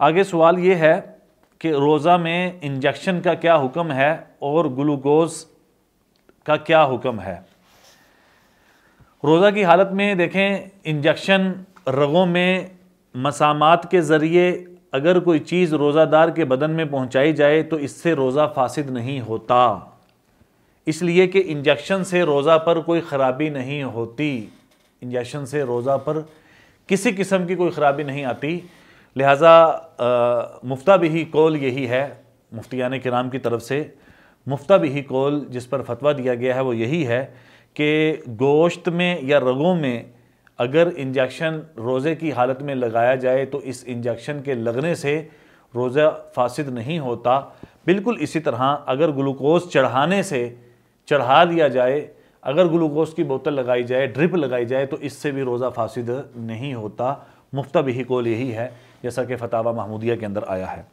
आगे सवाल ये है कि रोज़ा में इंजेक्शन का क्या हुक्म है और ग्लूकोज का क्या हुक्म है। रोज़ा की हालत में देखें, इंजेक्शन रगों में मसामात के ज़रिए अगर कोई चीज़ रोज़ादार के बदन में पहुंचाई जाए तो इससे रोज़ा फासिद नहीं होता, इसलिए कि इंजेक्शन से रोज़ा पर कोई ख़राबी नहीं होती। इंजेक्शन से रोज़ा पर किसी किस्म की कोई ख़राबी नहीं आती। लिहाजा मुफ्ता बिही कौल यही है, मुफ्तियान किराम की तरफ से मुफ्ता बिही कौल जिस पर फतवा दिया गया है वो यही है कि गोश्त में या रगों में अगर इंजेक्शन रोज़े की हालत में लगाया जाए तो इस इंजेक्शन के लगने से रोज़ा फासिद नहीं होता। बिल्कुल इसी तरह अगर ग्लूकोज चढ़ाने से चढ़ा दिया जाए, अगर ग्लूकोज की बोतल लगाई जाए, ड्रिप लगाई जाए तो इससे भी रोज़ा फासिद नहीं होता। मुफ्ता बिही कौल यही है जैसा कि फतावा महमूदिया के अंदर आया है।